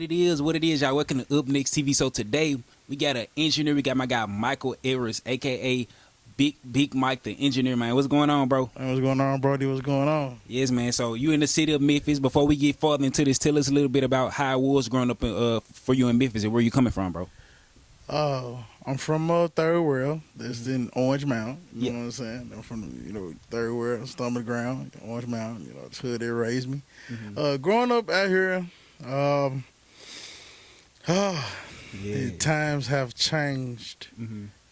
what it is, y'all. Welcome to Up Next TV. So today we got an engineer. We got my guy Michael Ayers, aka Big Mike, the engineer, man. What's going on, bro? Man, what's going on, Brody? What's going on? Yes, man. So you in the city of Memphis. Before we get further into this, tell us a little bit about how it was growing up for you in Memphis and where you coming from, bro. I'm from Third World. That's in Orange Mountain. You know what I'm saying? I'm from, Third World, Stomach of the Ground, Orange Mountain. It's hood that raised me. Growing up out here, the times have changed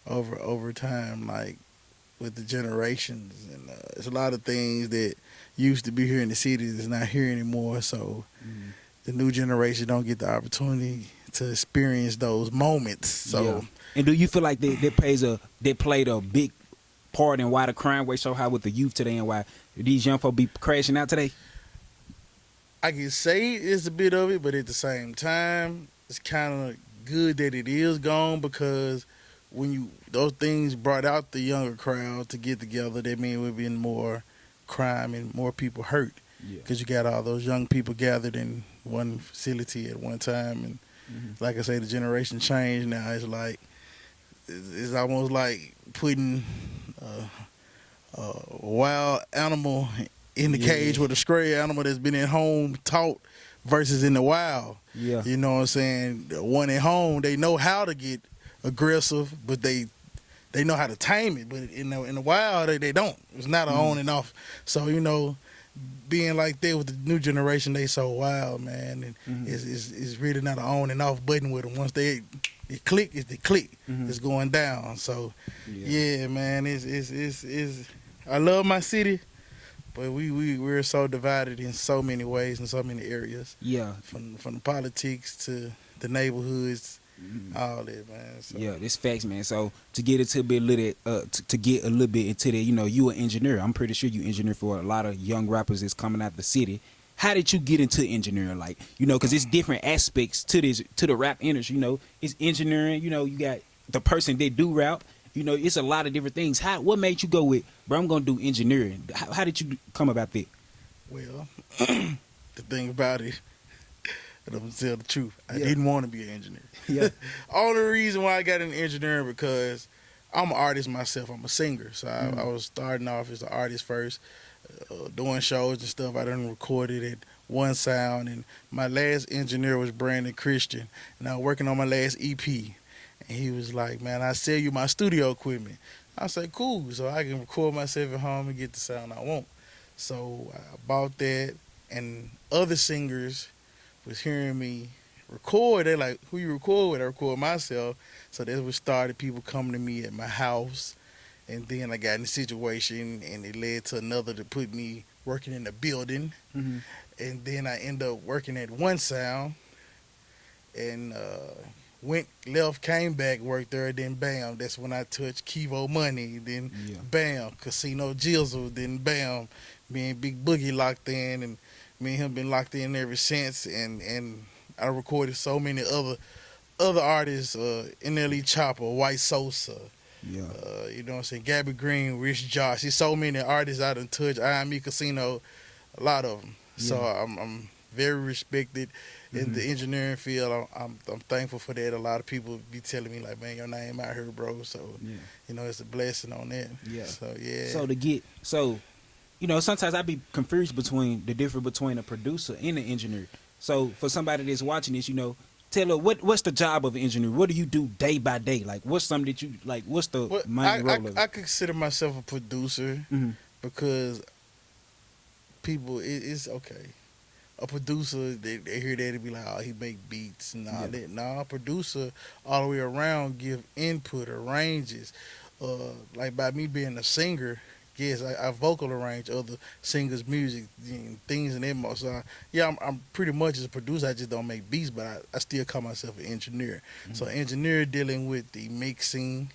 over time, like with the generations, and it's a lot of things that used to be here in the city that's not here anymore. So the new generation don't get the opportunity to experience those moments. So, and do you feel like that played a big part in why the crime rate so high with the youth today, and why these young folk be crashing out today? I can say it's a bit of it, but at the same time, it's kind of good that it is gone, because when those things brought out the younger crowd to get together, that mean we've been more crime and more people hurt, because you got all those young people gathered in one facility at one time. And like I say, the generation changed now. It's almost like putting a wild animal in the cage with a stray animal that's been at home taught versus in the wild. Yeah. You know what I'm saying? The one at home, they know how to get aggressive, but they know how to tame it. But in the wild, they don't. It's not an on and off. So, being like that with the new generation, they so wild, man. And it's really not an on and off button with them. Once it click, it's the click. It's going down. So, yeah, man, it's I love my city, but we're so divided in so many ways, in so many areas. Yeah. From the politics to the neighborhoods, all that, man. So. Yeah, it's facts, man. So to get into a bit into that, you an engineer. I'm pretty sure you engineer for a lot of young rappers that's coming out the city. How did you get into engineering? Like, because it's different aspects to the rap industry. It's engineering. You got the person that do rap. It's a lot of different things. What made you go with, bro, I'm gonna do engineering? How did you come about that? Well, the thing about it, and I'm gonna tell the truth, I didn't want to be an engineer. Yeah. Only reason why I got into engineering because I'm an artist myself. I'm a singer, so I was starting off as an artist first, doing shows and stuff. I done recorded at One Sound, and my last engineer was Brandon Christian, and I was working on my last EP. And he was like, man, I sell you my studio equipment. I said, cool, so I can record myself at home and get the sound I want. So I bought that, and other singers was hearing me record. They're like, who you record with? I record myself. So that's what started people coming to me at my house. And then I got in a situation, and it led to another to put me working in the building. And then I ended up working at One Sound, and left, came back, worked there, then bam, that's when I touched Kivo Money, then bam, Casino Jizzle, then bam, me and Big Boogie locked in, and me and him been locked in ever since, and I recorded so many other artists, NLE Chopper, White Sosa, you know what I'm saying, Gabby Green, Rich Josh. There's so many artists I done touched, I.M.E. Casino, a lot of them. So I'm very respected in the engineering field. I'm thankful for that. A lot of people be telling me like, man, your name out here, bro. So it's a blessing on that. Yeah. So sometimes I be confused between the difference between a producer and an engineer. So for somebody that's watching this, tell her what's the job of an engineer? What do you do day by day? Like, what's something that you like? What's the main role of it? I consider myself a producer because people, it's okay. A producer, they hear that and be like, oh, he make beats and all that. Nah, a producer all the way around give input, arranges. Like by me being a singer, yes, I vocal arrange other singers' music, things in them. So I'm pretty much as a producer. I just don't make beats, but I still call myself an engineer. So engineer dealing with the mixing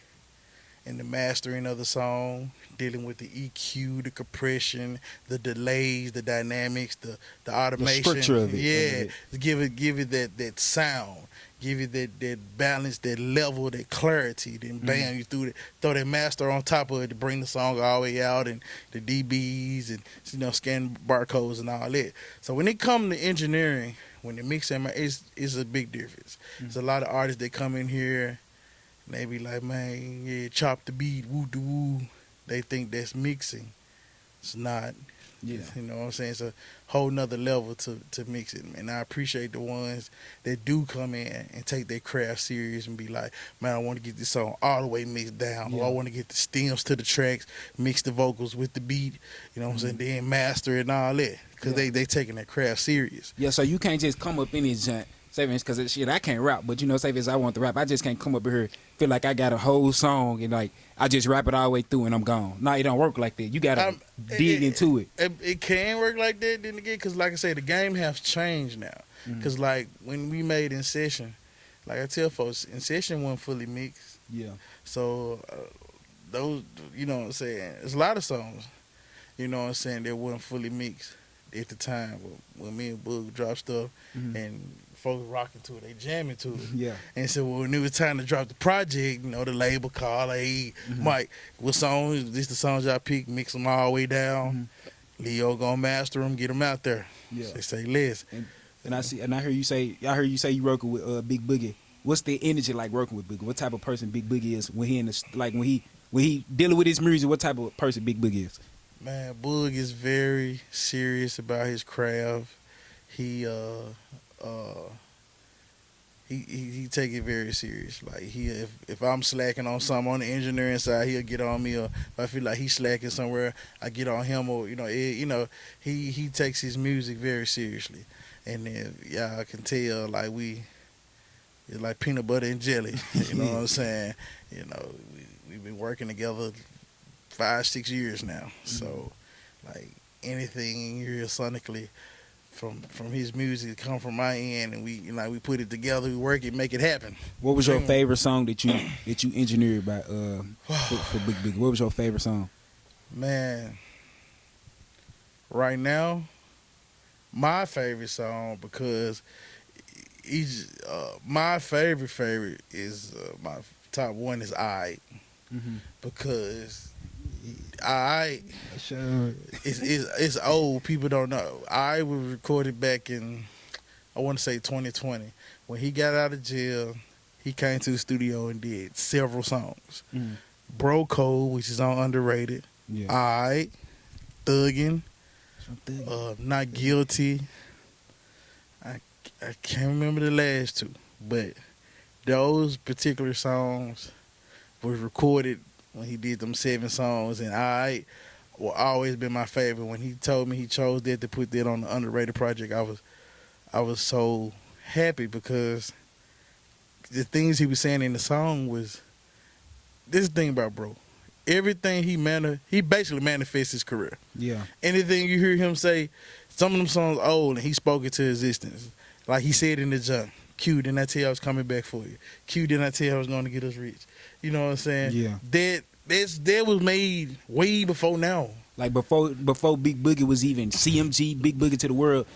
and the mastering of the song, dealing with the EQ, the compression, the delays, the dynamics, the automation. The structure of it. Yeah, give it that sound, give it that balance, that level, that clarity. Then bam, you throw that master on top of it to bring the song all the way out, and the DBs and scan barcodes and all that. So when it comes to engineering, when the mixing, man, it's a big difference. There's a lot of artists that come in here and they be like, man, yeah, chop the beat, woo de woo. They think that's mixing. It's not. Yeah. You know what I'm saying? It's a whole nother level to mix it. And I appreciate the ones that do come in and take their craft serious and be like, man, I want to get this song all the way mixed down. Yeah. Or I want to get the stems to the tracks, mix the vocals with the beat, you know what I'm saying? Then master it and all that. Because they taking their craft serious. Yeah, so you can't just come up in this junk, say because shit, I can't rap, but you know, say if I want to rap, I just can't come up here, feel like I got a whole song and like I just rap it all the way through and I'm gone. No, it don't work like that. You gotta dig into it. It can work like that then again, because like I say, the game has changed now. Because like when we made In Session, like I tell folks, In Session wasn't fully mixed. Yeah. So those, you know what I'm saying, there's a lot of songs, you know what I'm saying, that wasn't fully mixed at the time when me and Boogie dropped stuff and folks rocking to it, they jamming to it. Yeah. And so when it was time to drop the project, you know, the label called, hey, Mike, what songs, this the songs y'all pick, mix them all the way down. Leo gonna master them, get them out there. Yeah. They say less. And I heard you say you working with Big Boogie. What's the energy like working with Boogie? What type of person Big Boogie is when he in the when he dealing with his music? What type of person Big Boogie is? Man, Boog is very serious about his craft. He take it very serious. Like if I'm slacking on something on the engineering side, he'll get on me. Or if I feel like he's slacking somewhere, I get on him. Or he takes his music very seriously. And then y'all can tell like it's like peanut butter and jelly. You know what I'm saying? You know, we've been working together 5-6 years now. So like anything you hear sonically from his music come from my end, and we put it together, we work it, make it happen. What was your favorite song that you engineered by for Big Boogie? What was your favorite song? Man, right now, my favorite song, because my favorite is my top one is I, because it's old. People don't know. I was recorded back in, I want to say 2020. When he got out of jail, he came to the studio and did several songs. Bro Code, which is on Underrated. Yeah. I, Thuggin', Not Guilty. I can't remember the last two, but those particular songs was recorded when he did them 7 songs, and I will always been my favorite. When he told me he chose that to put that on the Underrated project, I was so happy, because the things he was saying in the song was this thing about bro. Everything he basically manifests his career. Yeah. Anything you hear him say, some of them songs old and he spoke it to existence. Like he said in the jump, Q, didn't I tell you I was coming back for you? Q, didn't I tell you I was going to get us rich? You know what I'm saying? Yeah. That was made way before now. Like before Big Boogie was even CMG, Big Boogie to the world,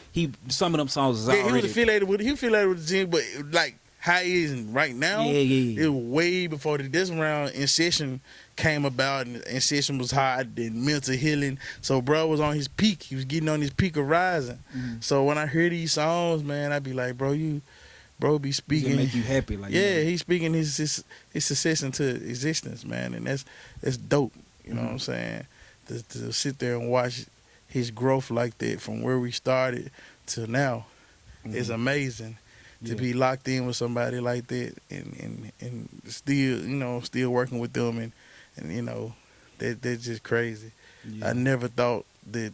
some of them songs was already. He was affiliated with the team, but like how he is right now, it was way before this round In Session came about, and In Session was hot and mental healing. So bro was on his peak. He was getting on his peak of rising. So when I hear these songs, man, I be like, bro be speaking. Make you happy, like he's speaking his success into existence, man, and that's dope. You know what I'm saying? To sit there and watch his growth like that from where we started to now is amazing. To be locked in with somebody like that and still working with them and that's just crazy. I never thought that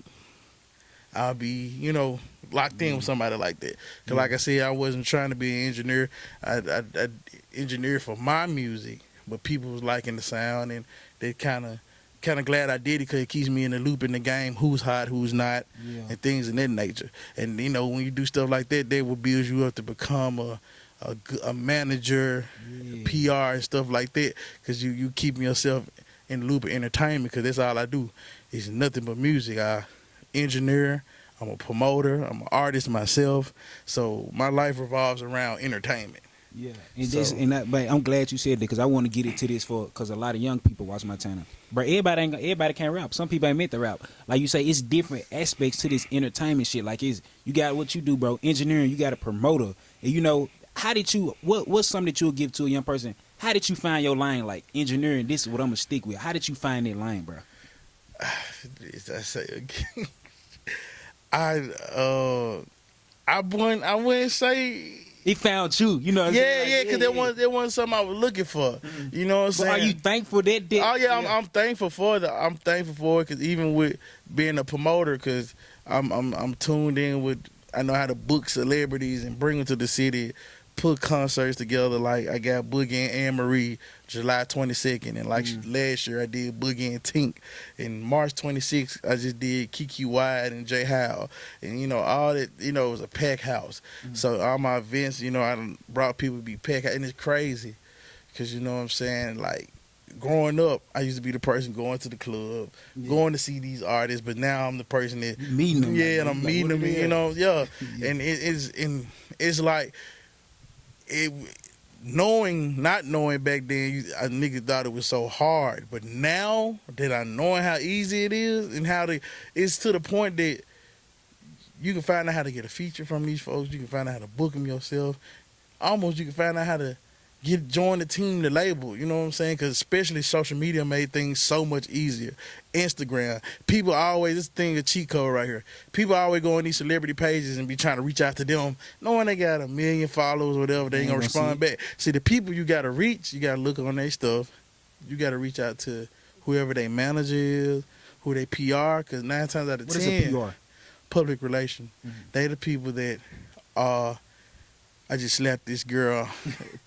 I'll be locked in with somebody like that. Cause like I said, I wasn't trying to be an engineer. I engineered for my music, but people was liking the sound, and they kind of glad I did it, because it keeps me in the loop in the game, who's hot, who's not, and things of that nature. And when you do stuff like that will build you up to become a manager, PR and stuff like that, because you keep yourself in the loop of entertainment, because that's all I do. It's nothing but music. I engineer, I'm a promoter, I'm an artist myself, so my life revolves around entertainment. Yeah, but I'm glad you said that because I want to get into this because a lot of young people watch my channel. But everybody can't rap. Some people ain't meant to rap. Like you say, it's different aspects to this entertainment shit. Like you got what you do, bro. Engineering, you got a promoter, and how did you? What's something that you'll give to a young person? How did you find your lane? Like engineering, this is what I'm gonna stick with. How did you find that lane, bro? I say again, I wouldn't say. He found you, you know what I'm saying? Yeah, because there wasn't something I was looking for. Mm-hmm. You know what I'm saying? Are you thankful that? Oh yeah, I'm thankful for it. I'm thankful for it because even with being a promoter, because I'm tuned in with. I know how to book celebrities and bring them to the city, put concerts together. Like I got Boogie and Anne Marie July 22nd, and like last year I did Boogie and Tink, and March 26th I just did Kiki Wide and J Howe, and all that. It was a pack house. So all my events, I done brought people to be packed, and it's crazy, because you know what I'm saying, like. Growing up, I used to be the person going to the club, going to see these artists, but now I'm the person that meeting them. Yeah, and I'm meeting them, and it's like not knowing back then, a nigga thought it was so hard, but now that I know how easy it is and it's to the point that you can find out how to get a feature from these folks, you can find out how to book them yourself, almost you can find out how to join the team, the label, you know what I'm saying? Because especially social media made things so much easier. Instagram, people always, this thing a cheat code right here. People always go on these celebrity pages and be trying to reach out to them, knowing they got 1 million followers or whatever, they ain't gonna respond back. See, the people you gotta reach, you gotta look on their stuff. You gotta reach out to whoever their manager is, who they PR, because 9 times out of 10, what is a PR? Public relation. They the people that I just slapped this girl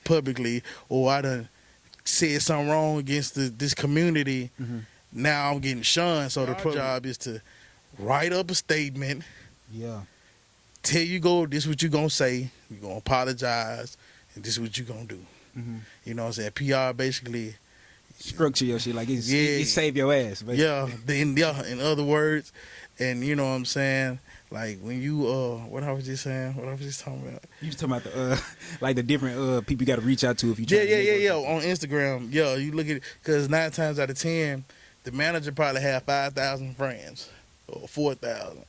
publicly, or I done said something wrong against this community. Now I'm getting shunned. So the job is to write up a statement. Yeah. Tell you this is what you gonna say. You're gonna apologize, and this is what you gonna do. You know what I'm saying? PR basically structure your shit like it save your ass. Basically. In other words, and you know what I'm saying. Like when you what I was just saying, what I was just talking about. You was talking about the like the different people you got to reach out to if you try on Instagram. You look at it, because 9 times out of 10, the manager probably have 5,000 friends or 4,000.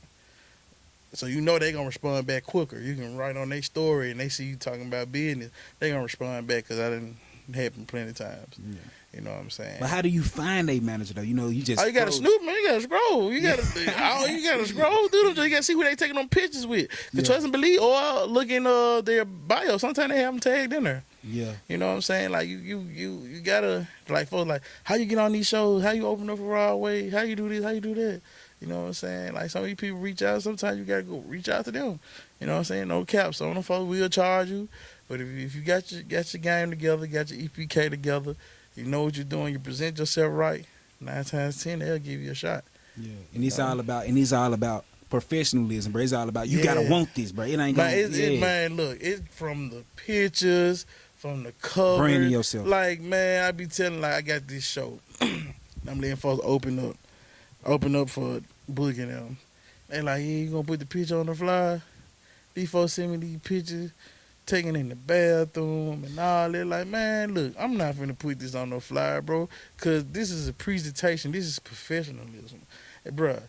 So they gonna respond back quicker. You can write on their story and they see you talking about business, they gonna respond back, because I didn't happen plenty of times. Yeah. You know what I'm saying? But how do you find a manager though? You just you gotta snoop, man. You gotta scroll. You gotta scroll through them. You gotta see who they taking them pictures with. Trust and believe, or look in their bio. Sometimes they have them tagged in there. Yeah. You know what I'm saying? Like you gotta, like, folks, like, how you get on these shows? How you open up for Broadway? How you do this? How you do that? You know what I'm saying? Like, some of these people reach out. Sometimes you gotta go reach out to them. You know what I'm saying? No cap. Some of them folks will charge you, but if you got your game together, got your EPK together, you know what you're doing, you present yourself right, 9 times 10 they'll give you a shot. Yeah, and it's all about professionalism, bro. It's all about you gotta want this, bro. It ain't gonna. Man, look, it's from the pictures, from the cover. Branding yourself. Like, man, I be telling, like, I got this show. I'm letting folks open up for Boogie and them. They like, you gonna put the picture on the flyer? These folks send me these pictures, taking in the bathroom and all that. Like, man, look, I'm not finna put this on no flyer, bro, because this is a presentation. This is professionalism. Hey, bro,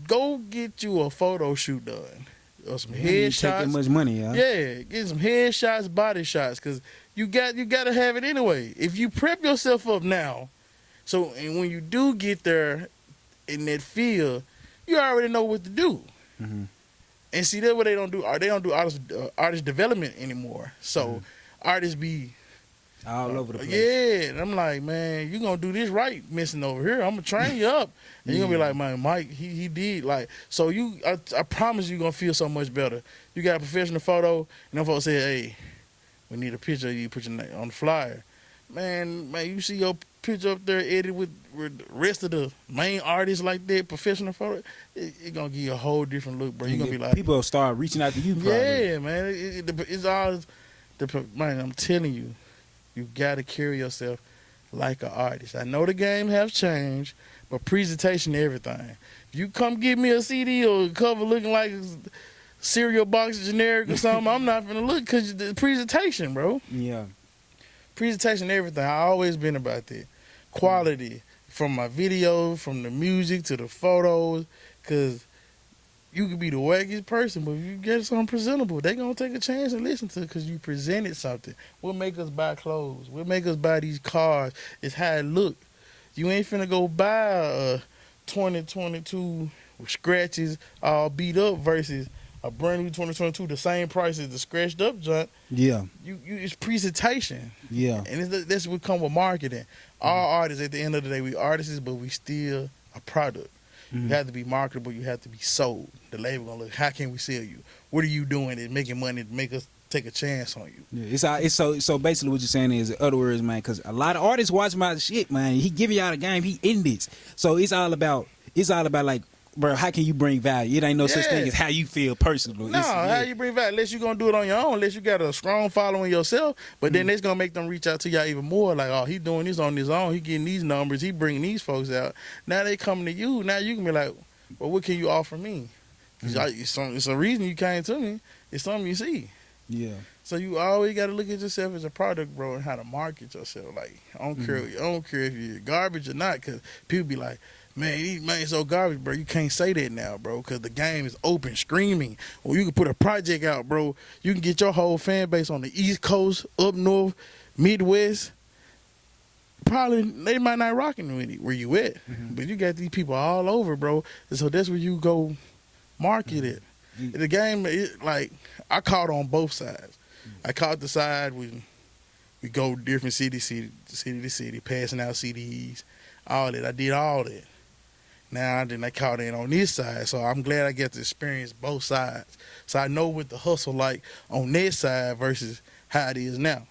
go get you a photo shoot done or some headshots. Take that much money, yeah. Yeah, get some headshots, body shots, because you gotta have it anyway. If you prep yourself up now, and when you do get there in that field, you already know what to do. And see, that's what they don't do. They don't do artist development anymore. So artists be all over the place. Yeah, and I'm like, man, you gonna do this right, missing over here. I'm gonna train you up, and you're gonna be like, man, Mike, he did, like, so I promise you gonna feel so much better. You got a professional photo, and them folks say, hey, we need a picture of you, put your name on the flyer. Man, you see your picture up there edited with the rest of the main artists like that, professional photo, it gonna give you a whole different look, bro. You gonna be like, people start reaching out to you. Probably. Yeah, man. It's all man. I'm telling you, you gotta carry yourself like an artist. I know the game has changed, but presentation, everything. If you come give me a CD or a cover looking like cereal box generic or something, I'm not finna look because the presentation, bro. Yeah. Presentation, everything. I always been about that. Quality from my videos, from the music to the photos, because you could be the wackiest person, but if you get something presentable, they gonna take a chance and listen to it because you presented something. What make us buy clothes? What make us buy these cars? It's how it look. You ain't finna go buy a 2022 with scratches all beat up versus a brand new 2022, the same price as the scratched up junk. Yeah. You it's presentation. Yeah. And that's what come with marketing. All artists, at the end of the day, we artists, but we still a product. You have to be marketable. You have to be sold. The label gonna look. How can we sell you? What are you doing that's making money to make us take a chance on you? Yeah, it's so basically what you're saying is, in other words, man, because a lot of artists watch my shit, man. He giving y'all the game. He in this. So it's all about like, bro, how can you bring value? It ain't no such thing as how you feel personally. No, how you bring value? Unless you gonna do it on your own. Unless you got a strong following yourself. But then it's gonna make them reach out to y'all even more. Like, oh, he doing this on his own. He getting these numbers. He bringing these folks out. Now they coming to you. Now you can be like, well, what can you offer me? It's a reason you came to me. It's something you see. Yeah. So you always got to look at yourself as a product, bro, and how to market yourself. Like, I don't care if you're garbage or not, because people be like, man, these man so garbage, bro. You can't say that now, bro, because the game is open, screaming. Or you can put a project out, bro. You can get your whole fan base on the East Coast, up north, Midwest. Probably they might not rocking with it where you at, but you got these people all over, bro. And so that's where you go market it. The game, like, I caught on both sides. I caught the side we go different city to city, passing out CDs, all that. I did all that. Now then I caught in on this side, so I'm glad I get to experience both sides. So I know what the hustle like on that side versus how it is now.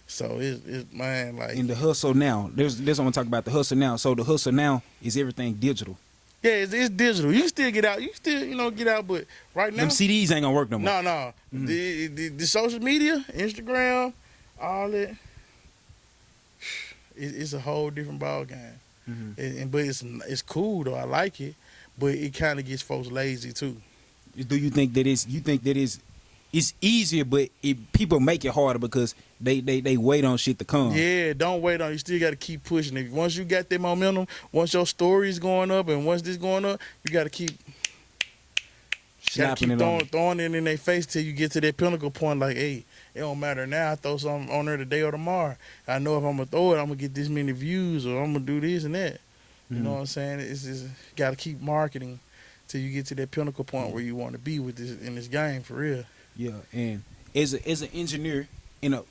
So it's man, like, in the hustle now, there's what I'm gonna talk about, the hustle now. So the hustle now is everything digital. Yeah, it's digital. You can still get out. You can still, get out, but right now, them CDs ain't gonna work no more. No. The social media, Instagram, all that, it's a whole different ball game. But it's cool though. I like it, but it kind of gets folks lazy too. Do you think that it's easier, but people make it harder because they wait on shit to come? Yeah, don't wait on. You still got to keep pushing. If once you got that momentum, once your story's going up, and once this going up, you got to keep throwing it in their face till you get to that pinnacle point. Like, hey, it don't matter now. I throw something on there today or tomorrow. I know if I'm gonna throw it, I'm gonna get this many views, or I'm gonna do this and that. You know what I'm saying? It's just got to keep marketing till you get to that pinnacle point where you want to be with this in this game for real. Yeah, and as an engineer,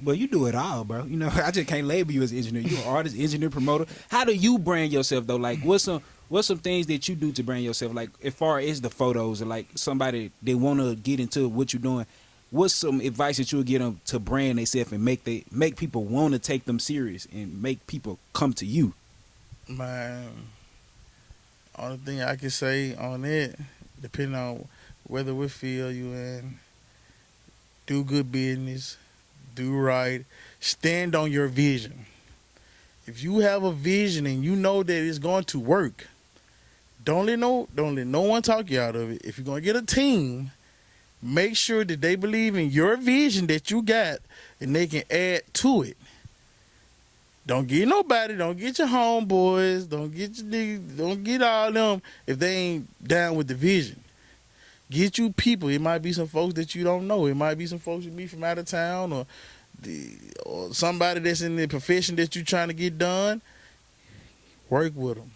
well, you do it all, bro. I just can't label you as an engineer. You're an artist, engineer, promoter. How do you brand yourself though? Like, what's some things that you do to brand yourself? Like, as far as the photos, or like somebody they want to get into what you're doing, what's some advice that you would get them to brand themselves and make people want to take them serious and make people come to you? Man, only thing I can say on it, depending on whether what field you in, do good business, do right, stand on your vision. If you have a vision and you know that it's going to work, don't let no one talk you out of it. If you're gonna get a team, make sure that they believe in your vision that you got and they can add to it. Don't get nobody, don't get your homeboys, don't get your niggas, don't get all them if they ain't down with the vision. Get you people. It might be some folks that you don't know. It might be some folks you meet from out of town, or somebody that's in the profession that you're trying to get done. Work with them.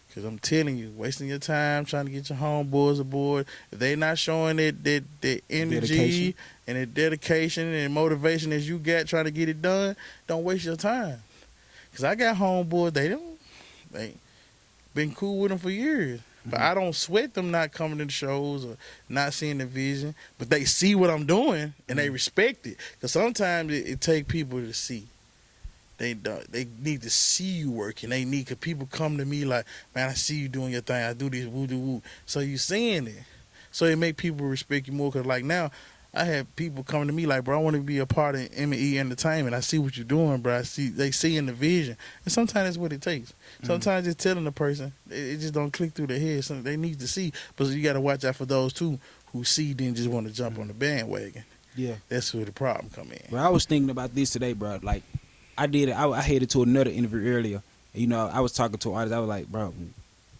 Because I'm telling you, wasting your time trying to get your homeboys aboard. If they not showing that energy and that dedication and motivation as you got trying to get it done, don't waste your time. Because I got homeboys, they been cool with them for years. But I don't sweat them not coming to the shows or not seeing the vision. But they see what I'm doing and they respect it. Because sometimes it take people to see. They need to see you working. Because people come to me like, man, I see you doing your thing. I do this, woo, do, woo. So you seeing it. So it make people respect you more. Because like now, I had people coming to me like, bro, I want to be a part of M&E Entertainment. I see what you're doing, bro. They see in the vision, and sometimes that's what it takes. Sometimes just telling the person, it just don't click through their head. Something they need to see, but you got to watch out for those too who see then just want to jump on the bandwagon. Yeah, that's where the problem come in. Bro, I was thinking about this today, bro. Like, I headed to another interview earlier. You know, I was talking to an artist. I was like, bro,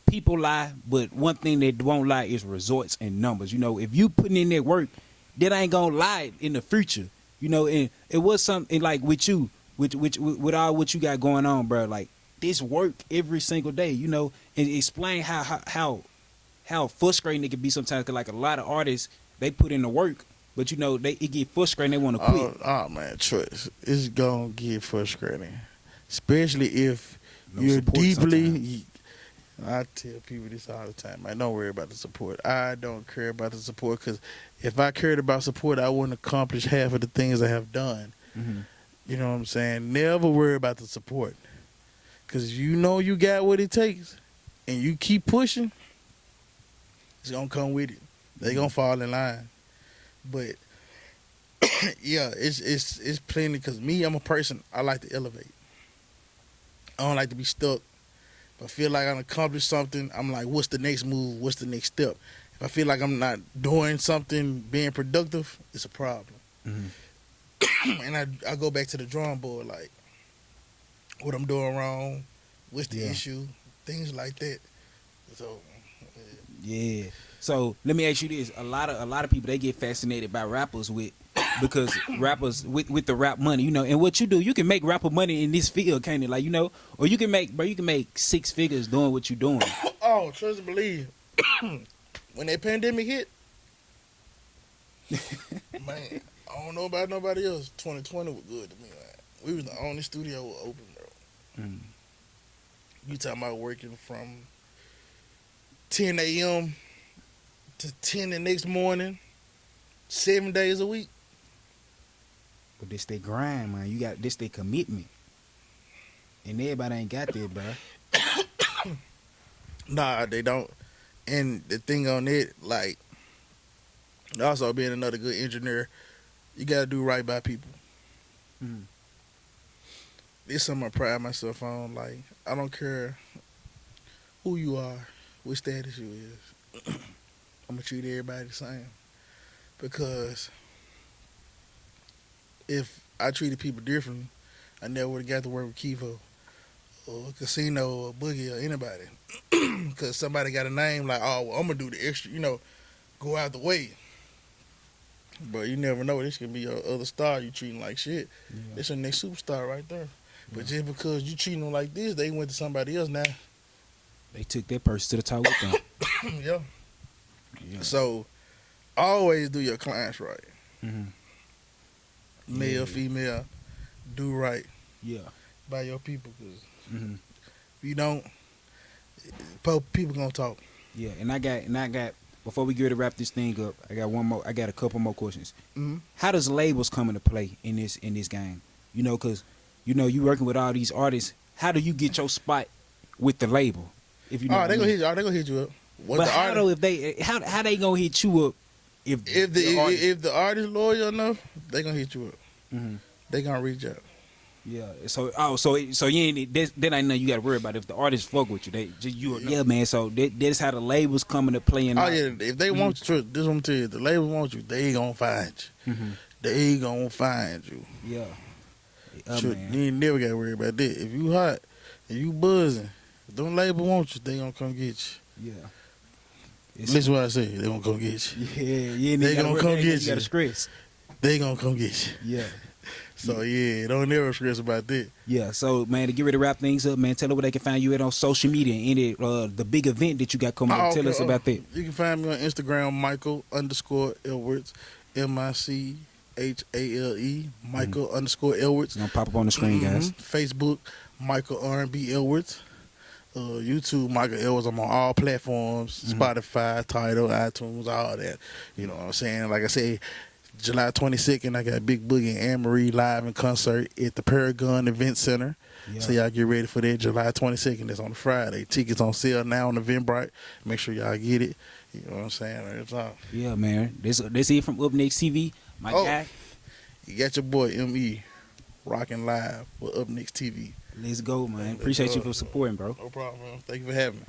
people lie, but one thing they won't lie is results and numbers. You know, if you putting in that work, that ain't gonna lie in the future. You know, and it was something like with you, with all what you got going on, bro. Like this work every single day. You know, and explain how frustrating it can be sometimes. Cause like a lot of artists, they put in the work, but you know, it get frustrating. They want to quit. Oh man, trust. It's gonna get frustrating, especially if you're support deeply. I tell people this all the time. Man, don't worry about the support. I don't care about the support because if I cared about support, I wouldn't accomplish half of the things I have done. Mm-hmm. You know what I'm saying? Never worry about the support because you know you got what it takes, and you keep pushing. It's gonna come with it. They gonna fall in line. But yeah, it's plenty. Because me, I'm a person. I like to elevate. I don't like to be stuck. If I feel like I've accomplished something, I'm like, what's the next move? What's the next step? If I feel like I'm not doing something, being productive, it's a problem. Mm-hmm. And I go back to the drawing board, like, what I'm doing wrong, what's the issue, things like that. So, yeah. So let me ask you this: a lot of people, they get fascinated by rappers because rappers with the rap money, you know, and what you do, you can make rapper money in this field, can't it? Like, you know, or you can make 6 figures doing what you're doing. Oh, trust and believe. When that pandemic hit, man, I don't know about nobody else. 2020 was good to me. Like, we was the only studio open, bro. Mm. You talking about working from 10 a.m. to 10 the next morning, 7 days a week. But this they grind, man. You got this they commitment. And everybody ain't got that, bro. Nah, they don't. And the thing on it, like, also being another good engineer, you gotta do right by people. Mm. This is something I pride myself on. Like, I don't care who you are, what status you is. I'm gonna treat everybody the same. Because if I treated people differently, I never would have got to work with Kivo or Casino or Boogie or anybody. Because somebody got a name like, oh, well, I'm going to do the extra, you know, go out the way. But you never know. This could be your other star you treating like shit. Yeah. This your next superstar right there. Yeah. But just because you treating them like this, they went to somebody else now. They took their person to the top with them. Yeah. So, always do your clients right. Mm-hmm. Male, female, do right. Yeah. By your people, because if you don't, people gonna talk. Yeah, and I got. Before we get ready to wrap this thing up, I got one more. I got a couple more questions. Mm-hmm. How does labels come into play in this game? You know, because you know you working with all these artists. How do you get your spot with the label? If you know, they gonna hit you. They gonna hit you up. But how they gonna hit you up? If the artist loyal enough, they gonna hit you up. Mm-hmm. They gonna reach out. Yeah. So you ain't that ain't nothing you gotta worry about. If the artists fuck with you, they just yeah, man. So that's how the labels come into play. Yeah, if they want you, this is what I'm telling you. The labels want you, they gonna find you. Mm-hmm. They gonna find you. Yeah. Man. You ain't never gotta worry about that. If you hot and you buzzing, if them labels want you, they gonna come get you. Yeah. Listen what I say. They gonna come get you. Yeah. They gonna come get you. You gotta stress. They gonna come get you. Yeah. So yeah, don't never stress about that. Yeah. So man, to get ready to wrap things up, man, tell them where they can find you at on social media and any the big event that you got coming up. Tell us about that. You can find me on Instagram, Michael_Edwards, MICHALE, Michael_Edwards. It's gonna pop up on the screen, guys. Facebook, Michael R&B Edwards. YouTube, Michael Edwards. I'm on all platforms, Spotify, Tidal, iTunes, all that. You know what I'm saying? Like I say, July 22nd, I got Big Boogie and Anne-Marie live in concert at the Paragon Event Center. Yeah. So y'all get ready for that. July 22nd, that's on Friday. Tickets on sale now on Eventbrite. Make sure y'all get it. You know what I'm saying? That's all. Yeah, man. This is it from Up Next TV. My guy. You got your boy ME rocking live with Up Next TV. Let's go, man. Appreciate you for supporting, bro. No problem, man. Thank you for having me.